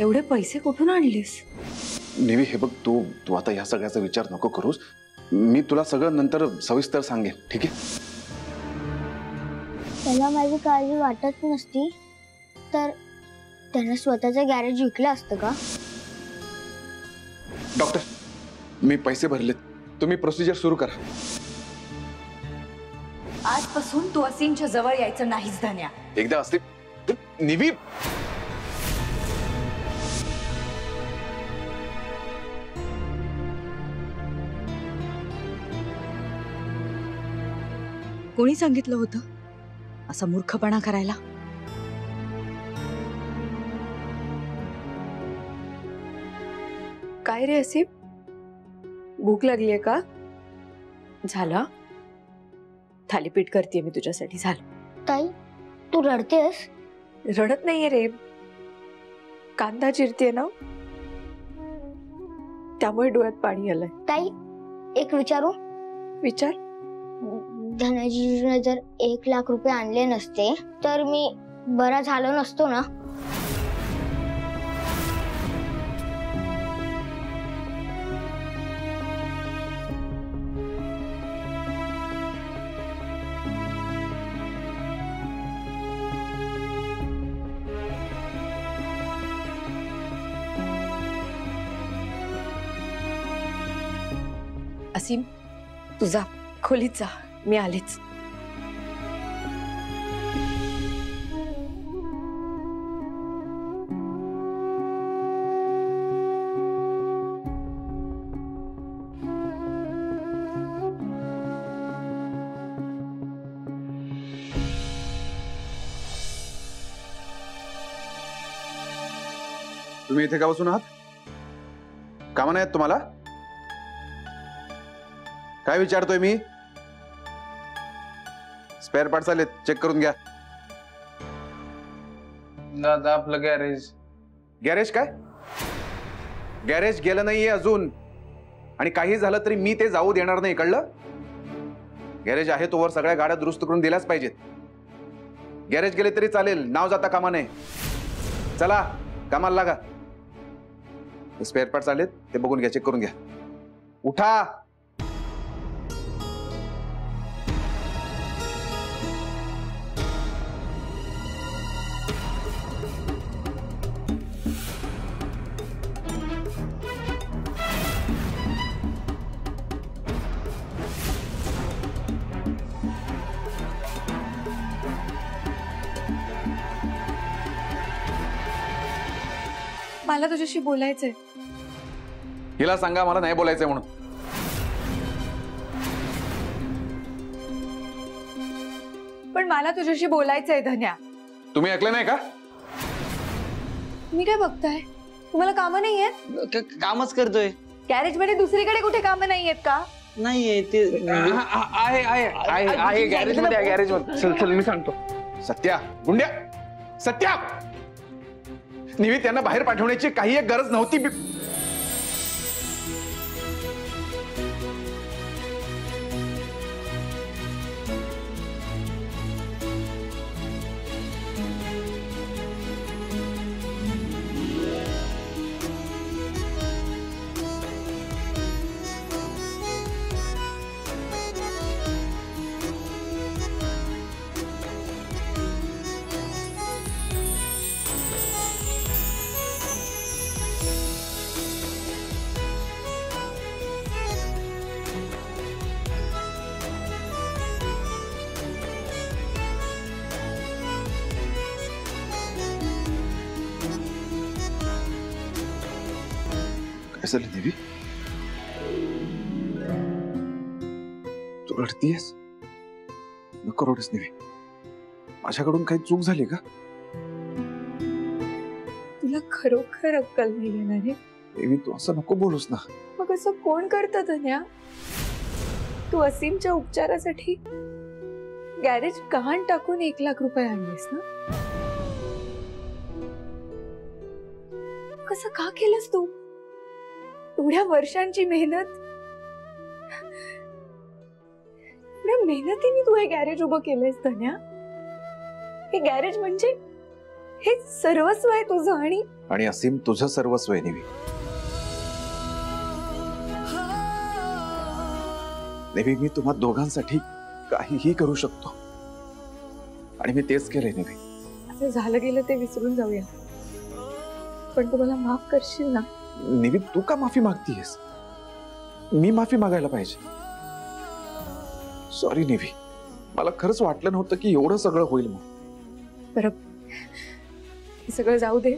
एवढे पैसे कुठून आणलेस? निवी हे बघ, तू तू आता या सगळ्याचा विचार नको करूस. मी तुला सगळं नंतर सविस्तर सांगेन, ठीक आहे? त्याला माझी काळजी वाटत नसती तर त्याने स्वतःचं गॅरेज विकलं असतं का? डॉक्टर, मी पैसे भरलेत, तुम्ही प्रोसिजर सुरू करा. आजपासून तू असीमच्या जवळ यायचं नाहीस धन्या. एकदा असते निवी. कोणी सांगितलं होतं असा मूर्खपणा करायला? काय रे असीम, भूक लागलीये का? झालं, थालीपीठ करते मी तुझ्यासाठी. झालं. ताई, तू रडतेस? रडत नाहीये रे, कांदा चिरते ना त्यामुळे डोळ्यात पाणी आलंय. ताई, एक विचारू? विचार. धनाजीने जर 1 लाख रुपये आणले नसते तर मी बरा झालो नसतो ना? असीम, तू जा खोलीत जा, मी आलेच. तुम्ही इथे का बसून आहात? कामं नाहीत तुम्हाला? काय विचारतोय मी? स्पेअर पार्ट्स आलेत, चेक करून घ्या. दादा आपलं गॅरेज. गॅरेज काय? गॅरेज गेलं नाहीये अजून, आणि काही झालं तरी मी ते जाऊ देणार नाही, कळलं? गॅरेज आहे तोवर सगळ्या गाड्या दुरुस्त करून दिल्याच पाहिजेत. गॅरेज गेले तरी चालेल, नाव जाता कामा नये. चला कामाला लागा. स्पेअर पार्ट्स आलेत, ते बघून घ्या, चेक करून घ्या. उठा. मला तुझ्याशी बोलायचंय. हिला सांगा मला नाही बोलायचंय म्हणून. पण मला तुझ्याशी बोलायचंय धन्या. तुम्ही ऐकलं नाही का? तुम्ही काय बघताय? तुम्हाला कामं नाहीयेत? कामच करतोय. गॅरेज मध्ये दुसरीकडे कुठे कामं नाहीयेत का? नाहीये ते. आहे गॅरेज मध्ये, गॅरेज मध्ये. चल चल मी सांगतो. सत्या, गुंड्या, सत्या, निवी त्यांना बाहेर पाठवण्याची काही एक गरज नव्हती. काय झालं निवी? तू रडतीयस? नको रडूस निवी. माझ्याकडून काही चूक झाली का? तुला खरोखर अक्कल नाही येणार आहे? देवी, तू असं नको बोलूस ना. मग असं कोण करतं धन्या? तू असीमच्या उपचारासाठी गॅरेज गहाण टाकून 1 लाख रुपये आणलेस ना? कसं का केलंस तू? एवढ्या वर्षांची मेहनत, एवढ्या मेहनतीने तू हे गॅरेज उभं केलंयस धन्या. हे गॅरेज म्हणजे हे सर्वस्व आहे तुझं आणि असीम तुझं सर्वस्व आहे निवी. निवी मी तुम्हा दोघांसाठी काहीही करू शकतो आणि मी तेच केलंय निवी. आता झालं गेलं ते विसरून जाऊया, पण तू मला माफ करशील ना? निवी तू का माफी मागतीयस? मी माफी मागायला पाहिजे. सॉरी निवी, मला खरंच वाटलं नव्हतं की एवढं सगळं होईल. मग बरं, हे सगळं जाऊ दे.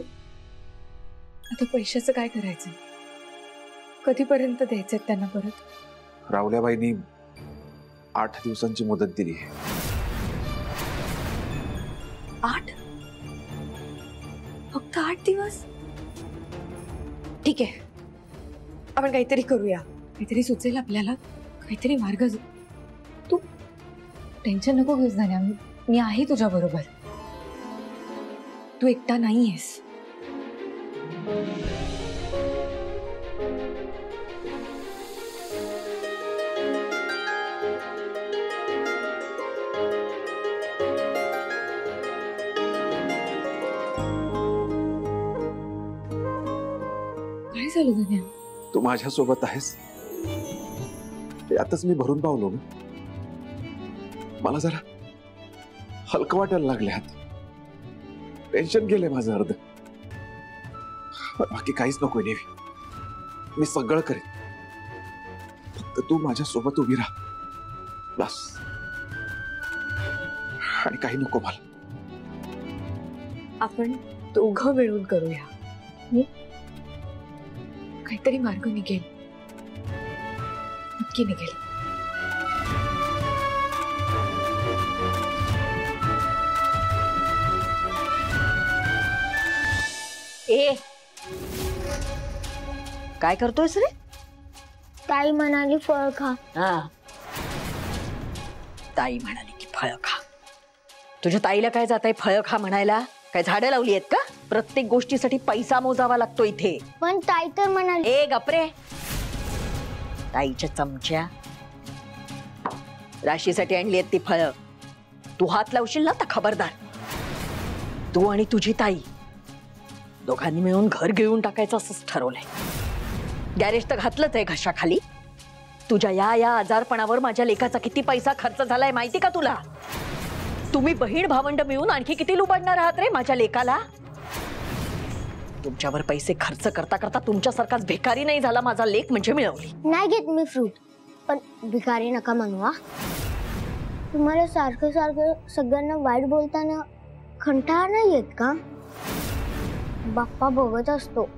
आता पैशाचं काय करायचं? कधीपर्यंत द्यायचं त्यांना परत? रावल्याबाईंनी 8 दिवसांची मुदत दिली आहे. 8? फक्त 8 दिवस? ठीक आहे, आपण काहीतरी करूया. काहीतरी सुचेल आपल्याला, काहीतरी मार्ग. तू टेन्शन नको घेऊस धान्या, मी आहे तुझ्या बरोबर. तू एकटा नाहीयेस. काय झालं धान्या? तू माझ्यासोबत आहेस यातच मी भरून पावलो ना. मला जरा हलकं वाटायला लागले. हात टेन्शन गेले माझं अर्ध. बाकी काहीच नकोय नेवी, मी सगळं करेन. फक्त तू माझ्या सोबत उभी राहा बस. आणि काही नको मला. आपण दोघं मिळून करूया. काहीतरी मार्ग निघेल, नक्की निघेल. ए काय करतोयस रे? ताई म्हणाली फळ खा. हा, ताई म्हणाली की फळ खा. तुझ्या ताईला काय जात आहे फळ खा म्हणायला? काय झाडं लावली आहेत का? प्रत्येक गोष्टीसाठी पैसा मोजावा लागतो इथे. पण ताई तर म्हणाली. ए गपरे, ताईच्या चमच्या. राशीसाठी आणली आहेत ती फळं. तू हात लावशील ना तर खबरदार. तू आणि तुझी ताई दोघांनी मिळून घर गिळून टाकायचं असंच ठरवलंय. गॅरेज तर घातलंच आहे घशाखाली. तुझ्या या आजारपणावर माझ्या लेकाचा किती पैसा खर्च झालाय माहिती का तुला? तुम्ही बहीण भावंड मिळून आणखी किती लुबाडणार आहात रे माझ्या लेकाला? तुमच्यावर पैसे खर्च करता करता तुमच्यासारखाच भिकारी नाही झाला माझा लेक म्हणजे मिळवली. नाही घेत मी फ्रूट, पण भिकारी नका म्हणवा. तुम्हाला सारखं सारखं सगळ्यांना वाईट बोलताना कंटाळा नाही येत का? बाप्पा बघत असतो,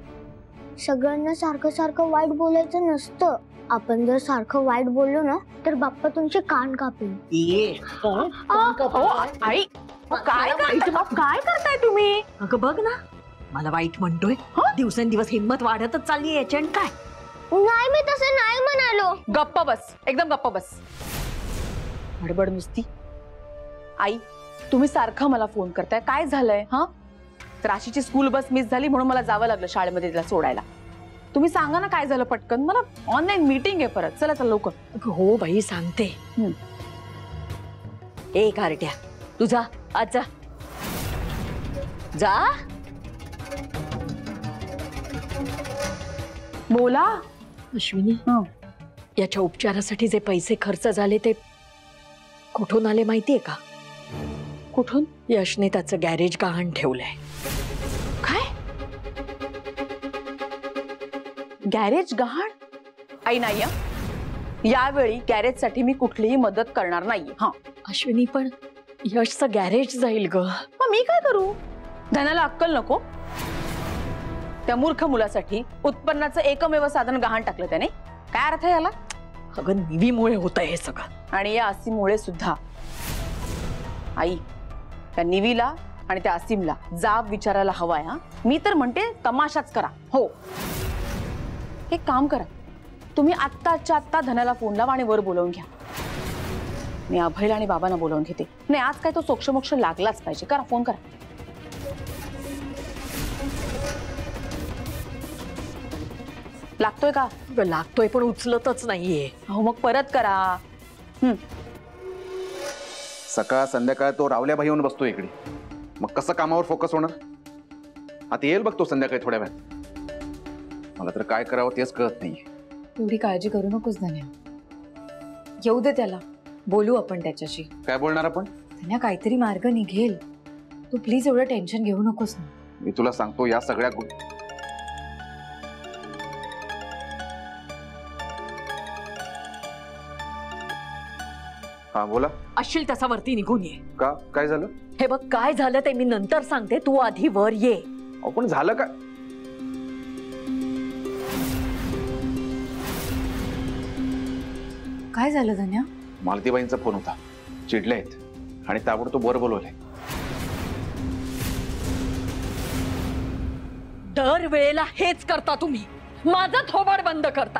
सगळ्यांना सारखं सारखं वाईट बोलायचं नसतं. आपण जर सारखं वाईट बोललो ना तर बाप्पा तुमचे कान कापेल. आई काय करताय तुम्ही? अगं बघ ना, मला वाईट म्हणतोय. दिवसेंदिवस हिंमत वाढतच चालली याची. आणि काय? नाही, मी तसं नाही म्हणालो. गप्पा बस, एकदम गप्पा बस. हडबड नुसती. आई, तुम्ही सारखं मला फोन करताय, काय झालंय? हा, राशीची स्कूल बस मिस झाली म्हणून मला जावं लागलं शाळेमध्ये तिला सोडायला. तुम्ही सांगा ना काय झालं पटकन. मला ऑनलाईन मीटिंग आहे परत. चला चला लवकर. हो बाई सांगते. ए कारट्या, तू जा आज जा जा. बोला अश्विनी, याच्या उपचारासाठी जे पैसे खर्च झाले ते कुठून आले माहितीये का? कुठून? यशने त्याचं गॅरेज गहाण ठेवलंय. काय? गॅरेज गहाण? आई नाही, यावेळी गॅरेज साठी मी कुठलीही मदत करणार नाहीये. हा अश्विनी, पण यशचं गॅरेज जाईल ग. मग मी काय करू? धनाला अक्कल नको? त्या मूर्ख मुलासाठी उत्पन्नाचं एकमेव साधन गहाण टाकलं त्याने. काय अर्थ आहे याला? अगं निवीमुळे होत हे सगळं. आणि या असीममुळे सुद्धा. आई, त्या निवीला आणि त्या असीमला जाब विचारायला हवाय. हा, मी तर म्हणते तमाशाच करा. हो, एक काम करा, तुम्ही आत्ताच्या आत्ता धनाला फोन लावा आणि वर बोलवून घ्या. मी अभयला आणि बाबांना बोलवून घेते. नाही, आज काय तो सोक्षमोक्ष लागलाच पाहिजे. करा, फोन करा. लागतोय का? लागतोय पण उचलतच नाहीये. हो, मग परत करा. सकाळ संध्याकाळ तो रावल्याबाई येऊन बसतो इकडे. मग कसं कामावर फोकस होणार? आता येईल बघ तो संध्याकाळी थोड्या वेळात. मला तर काय करावं तेच कळत नाहीये. एवढी काळजी करू नकोस धन्या. येऊ दे त्याला, बोलू आपण त्याच्याशी. काय बोलणार आपण? धन्या काहीतरी मार्ग निघेल. तू प्लीज एवढं टेन्शन घेऊ नकोस ना. मी तुला सांगतो या सगळ्या हा बोला. असशील तसा वरती निघून ये. का काय झालं? हे बघ काय झालं ते मी नंतर सांगते, तू आधी वर ये. अहो पण झालं काय? काय झालं धन्या? मालतीबाईंचा फोन होता. चिडले आहेत आणि ताबडतोब वर बोलवलंय. दर वेळेला हेच करता तुम्ही, माझं थोबाड बंद करता.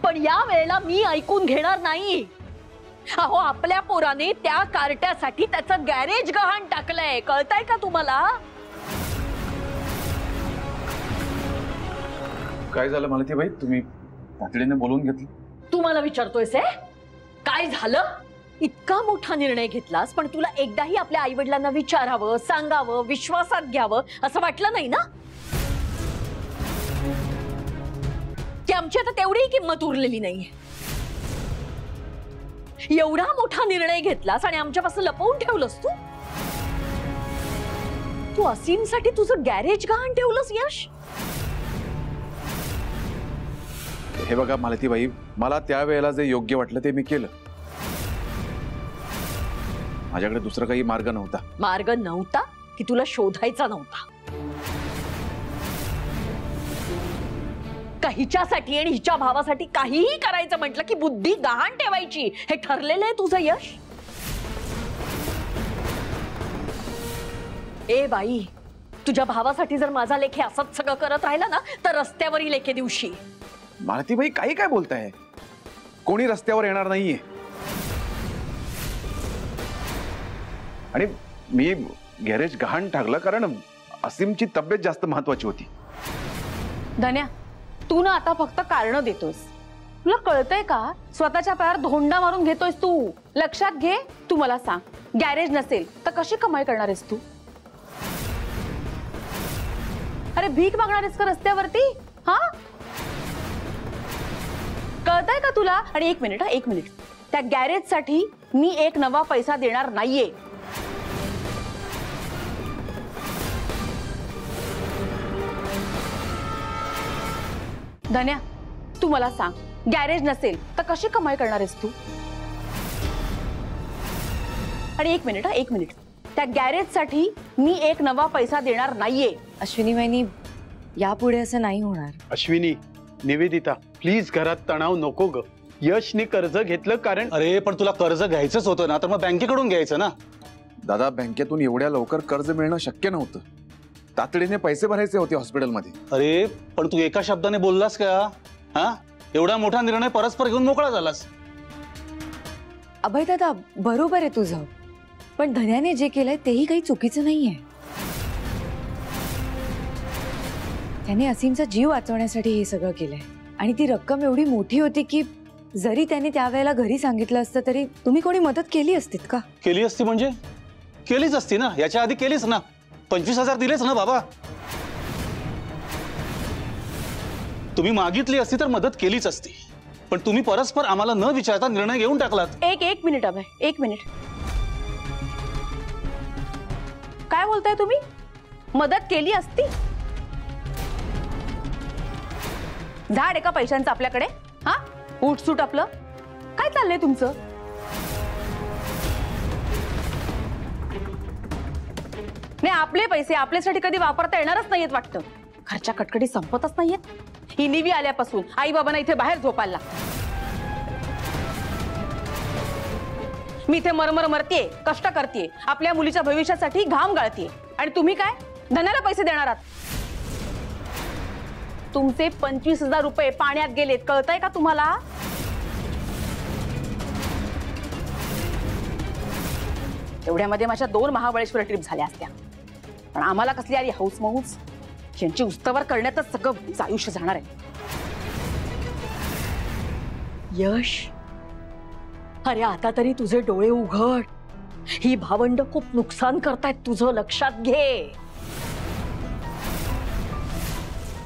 पण या वेळेला मी ऐकून घेणार नाही. अहो आपल्या पोराने त्या कार्ट्यासाठी त्याचं गॅरेज गहाण टाकलंय, कळतंय का तुम्हाला? काय झालं मालतीबाई? तुम्ही तातडीने बोलवून घेतलं. तू मला विचारतोयस काय झालं? इतका मोठा निर्णय घेतलास पण तुला एकदाही आपल्या आई वडिलांना विचारावं, सांगावं, विश्वासात घ्यावं असं वाटलं नाही ना? की आमची आता तेवढीही किंमत उरलेली नाहीये. एवढा मोठा निर्णय घेतलास आणि आमच्यापासून लपवून ठेवलंस तू. तू असीमसाठी तुझं गॅरेज गहाण ठेवलंस यश. हे बघा मालतीबाई, मला त्यावेळेला जे योग्य वाटलं ते मी केलं. माझ्याकडे दुसरा काही मार्ग नव्हता. मार्ग नव्हता की तुला शोधायचा नव्हता? का हिच्यासाठी आणि हिच्या भावासाठी काहीही करायचं म्हटलं की बुद्धी गहाण ठेवायची, हे ठरलेलं आहे तुझं यश? ए बाई, तुझ्या भावासाठी जर माझा लेखे असंच सगळं करत राहिला ना तर रस्त्यावरील एके दिवशी. मालतीबाई काही काय बोलताय? कोणी रस्त्यावर येणार नाहीये. आणि मी गॅरेज गहाण टाकलं कारण असीमची तब्येत जास्त महत्वाची होती. धन्या, तू ना आता फक्त कारण देतोयस. तुला कळतंय का? स्वतःच्या पायावर धोंडा मारून घेतोयस तू. लक्षात घे. तू मला सांग, गॅरेज नसेल तर कशी कमाई करणार आहेस तू? अरे भीक मागणार आहेस का रस्त्यावरती? हा, कळतंय का तुला? आणि एक मिनिट, त्या गॅरेज साठी मी एक नवा पैसा देणार नाहीये. धन्या, तू मला सांग, गॅरेज नसेल तर कशी कमाई करणार आहेस तू? आणि एक मिनिट, त्या गॅरेज साठी मी एक नवा पैसा देणार नाहीये. अश्विनी वहिनी, यापुढे असं नाही होणार. अश्विनी, निवेदिता, प्लीज घरात तणाव नको ग. यशने कर्ज घेतलं कारण. अरे पण तुला कर्ज घ्यायचंच होतं ना, तर मग बँकेकडून घ्यायचं ना. दादा, बँकेतून एवढ्या लवकर कर्ज मिळणं शक्य नव्हतं. तातडीने पैसे भरायचे होते हॉस्पिटलमध्ये. अरे पण तू एका शब्दाने बोललास का? हा, एवढा मोठा निर्णय परस्पर घेऊन मोकळा झालास. अभय दादा, बरोबर आहे तुझं, पण धन्याने जे केलंय तेही काही चुकीचं नाहीये. त्याने असीमचा जीव वाचवण्यासाठी हे सगळं केलंय आणि ती रक्कम एवढी मोठी होती की जरी त्याने त्यावेळेला घरी सांगितलं असतं तरी तुम्ही कोणी मदत केली असतीत का? केली असती म्हणजे? केलीच असती ना, याच्या आधी केलीच ना. 25,000 दिलेच ना बाबा. तुम्ही मागितली असती तर मदत केलीच असती, पण तुम्ही परस्पर आम्हाला न विचारता निर्णय घेऊन टाकलात. एक मिनिट अभय, एक मिनिट. काय बोलताय तुम्ही? मदत केली असती? झाड आहे का पैशांचं आपल्याकडे? हा, उठसूट आपलं काय चाललंय तुमचं? नाही, आपले पैसे आपल्यासाठी कधी वापरता येणारच नाहीयेत वाटतं. घरच्या कटकटी संपतच नाहीयेत. ही निवी आल्यापासून आई बाबांना इथे बाहेर झोपायला लागतं. मी इथे मरमर मरतेय, कष्ट करतेय, आपल्या मुलीच्या भविष्यासाठी घाम गाळतेय, आणि तुम्ही काय धनाला पैसे देणार आहात? तुमचे 25,000 रुपये पाण्यात गेलेत, कळतंय का तुम्हाला? एवढ्यामध्ये माझ्या 2 महाबळेश्वर ट्रिप झाल्या असत्या, पण आम्हाला कसली आली हौस मौज. यांची उस्तवर करण्यातच सगळं आयुष्य जाणार आहे. यश, अरे आता तरी तुझे डोळे उघड. ही भावंड खूप नुकसान करतायत तुझं, लक्षात घे.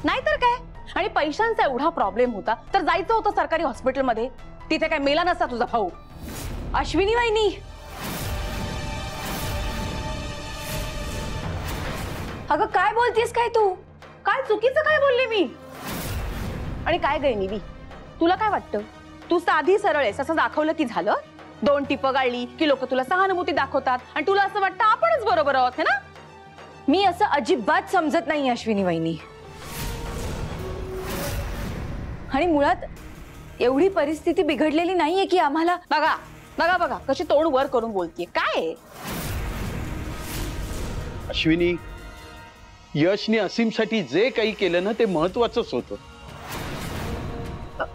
नाहीतर काय. आणि पैशांचा एवढा प्रॉब्लेम होता तर जायचं होतं सरकारी हॉस्पिटलमध्ये. तिथे काय मेला नसता तुझा भाऊ. अश्विनी वहिनी, अगं काय बोलतीस काय तू? काय चुकीचं काय बोलले मी? आणि काय गय निवी, तुला काय वाटतं तू साधी सरळ आहेस असं दाखवलं की झालं? 2 टिपं गाळली की लोक तुला सहानुभूती दाखवतात आणि तुला असं वाटतं आपणच बरोबर आहोत, है ना? मी असं अजिबात समजत नाही अश्विनी वहिनी. आणि मुळात एवढी परिस्थिती बिघडलेली नाहीये की आम्हाला. बघा बघा बघा कशी तोंड वर करून बोलतीये. काय अश्विनी, यशने असीमसाठी जे काही केलं ना ते महत्वाचंच होतं.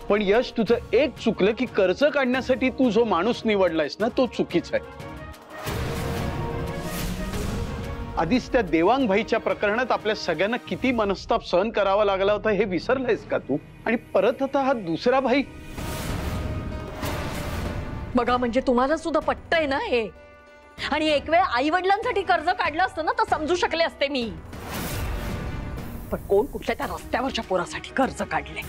पण यश, तुझं एक चुकलं की कर्ज काढण्यासाठी तू जो माणूस निवडलायस ना तो चुकीचा आहे. आधीच त्या देवांग भाईच्या प्रकरणात आपल्या सगळ्यांना किती मनस्ताप सहन करावा लागला होता हे विसरलायस का तू? आणि परत आता हा दुसरा भाई. बघा म्हणजे तुम्हाला सुद्धा पटतंय ना हे? आणि एक वेळ आई वडिलांसाठी कर्ज काढलं असतं ना तर समजू शकले असते मी. पण कोण कुठल्या त्या रस्त्यावरच्या पोरासाठी कर्ज काढले?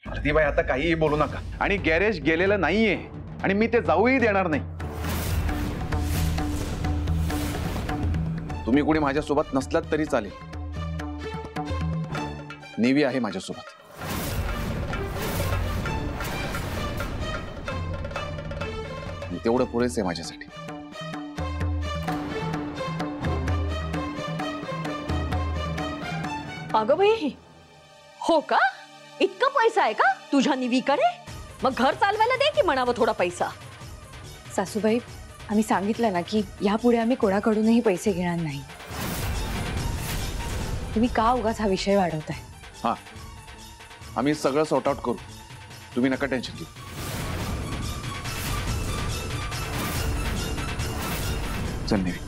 भारतीबाई, आता काहीही बोलू नका. आणि गॅरेज गेलेलं नाहीये आणि मी ते जाऊही देणार नाही. तुम्ही कोणी माझ्यासोबत नसलात तरी चालेल. निवी आहे माझ्यासोबत. तेवढं पुरेसे आहे माझ्यासाठी. अगं बाई, हो का? इतका पैसा आहे का तुझ्या निवीकडे? मग घर चालवायला दे की म्हणावं थोडा पैसा. सासूबाई, आम्ही सांगितलं ना की यापुढे आम्ही कोणाकडूनही पैसे घेणार नाही. तुम्ही का उगाच हा विषय वाढवताय? हा, आम्ही सगळं सॉर्ट आउट करू. तुम्ही नका टेन्शन घेऊ. चल निवी.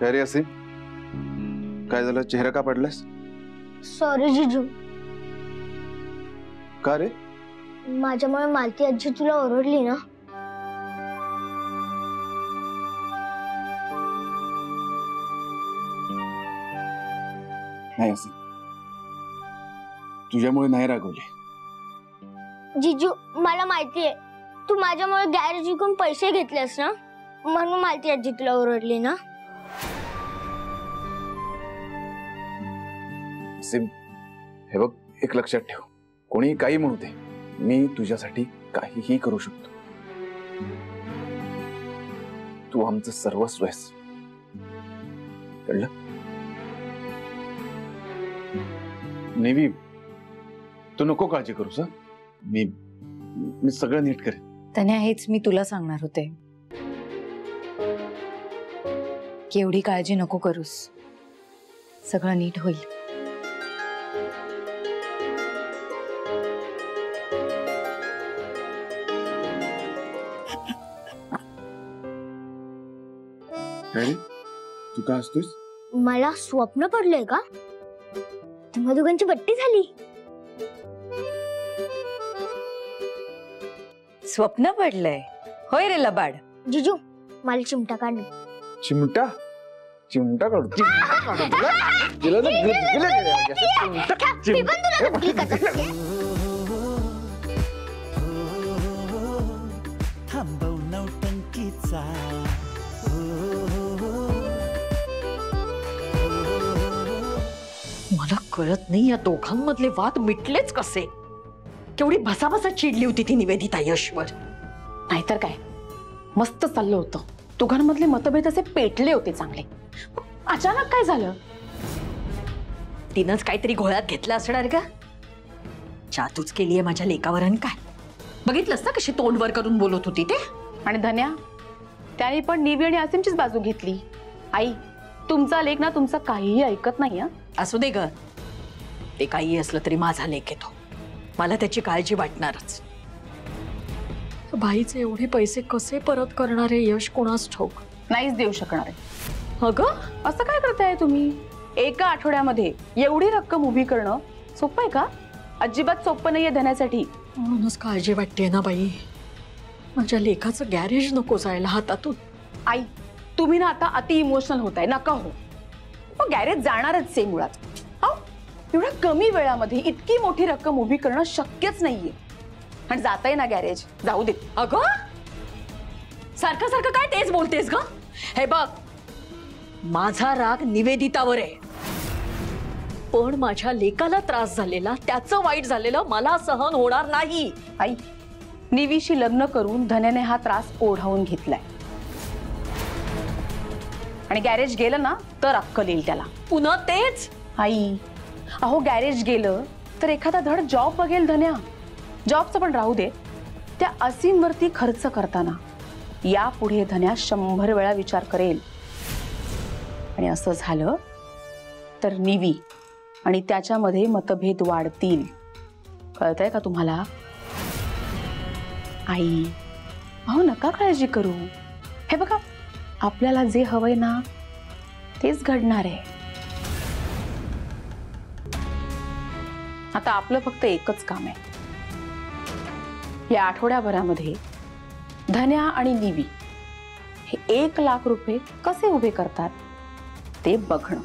काय रे असीम, काय झालं? चेहरा का पडलास? सॉरी जिजू, का रे? माझ्यामुळे मालती आजी तुला ओरडली ना. नाही असीम, तुझ्यामुळे नाही रागवले. जिजू, मला माहितीये तू माझ्यामुळे गॅरेज विकून पैसे घेतलेस ना, म्हणून मालती आजी तुला ओरडली ना. असीम, हे बघ, एक लक्षात ठेव. कोणी काही म्हणू दे, मी तुझ्यासाठी काहीही करू शकतो. तू आमचं सर्वस्व आहेस, कळलं? नेवी, तू नको काळजी करूस. मी सगळं नीट करेन. तन्या, हेच मी तुला सांगणार होते की एवढी काळजी नको करूस. सगळं नीट होईल. तू का हसतोस? मला स्वप्न पडलंय का? तुम्हा दोघांची बट्टी झाली. स्वप्न पडलंय होय रे लबाड? जिजू, मला चिमटा काढ. चिमटा? चिमटा काढू? थांबव नौटंकीचा. मला कळत नाही या दोघांमधले वाद मिटलेच कसे? केवढी भसाभसा चिडली होती ती निवेदिता यशवर. नाहीतर काय, मस्त चाललं होतं. दोघांमधले मतभेद असे पेटले होते चांगले. अचानक काय झालं? तिनंच काहीतरी घोळ्यात घेतलं असणार का? जादूच केलीये माझ्या लेकावर. आणि काय बघितलंस ना कशी तोंडवर करून बोलत होती ते? आणि धन्या, त्याने पण निवी आणि असीमचीच बाजू घेतली. आई, तुमचा लेक ना तुमचं काहीही ऐकत नाही. असू दे ग, ते काही असलं तरी माझा लेक येतो. मला त्याची काळजी वाटणारच. बाईचे एवढे पैसे कसे परत करणारे यश कोणास ठाऊक. नाहीच देऊ शकणार आहे. अगं असं काय करताय तुम्ही? एका आठवड्यामध्ये एवढी रक्कम उभी करणं सोपं आहे का? अजिबात सोपं नाहीये धन्यासाठी. म्हणूनच काळजी वाटते ना बाई. माझ्या लेखाचं गॅरेज नको जायला हातातून. आई, तुम्ही ना आता अति इमोशनल होताय. नका हो. मग गॅरेज जाणारच आहे मुळात. अहो, एवढ्या कमी वेळामध्ये इतकी मोठी रक्कम उभी करणं शक्यच नाहीये. आणि जाताय ना गॅरेज, जाऊ दे. अगं सारखं सारखं काय तेच बोलतेस ग? हे बघ, माझा राग निवेदितावर आहे, पण माझ्या लेकाला त्रास झालेला, त्याचं वाईट झालेलं मला सहन होणार नाही. आई, निवीशी लग्न करून धन्याने हा त्रास ओढावून घेतलाय. आणि गॅरेज गेलं ना तर अक्कल येईल त्याला. पुन्हा तेच? आई, अहो गॅरेज गेलं तर एखादा धड जॉब बघेल धन्या. जॉबचं पण राहू दे, त्या असीमवरती खर्च करताना यापुढे धन्या 100 वेळा विचार करेल. आणि असं झालं तर निवी आणि त्याच्यामध्ये मतभेद वाढतील. कळतंय का तुम्हाला? आई, अहो नका काळजी करू. हे बघा, आपल्याला जे हवंय ना तेच घडणार आहे. आता आपलं फक्त एकच काम आहे, या आठवड्याभरामध्ये धन्या आणि निवी हे 1 लाख रुपये कसे उभे करतात ते बघणं.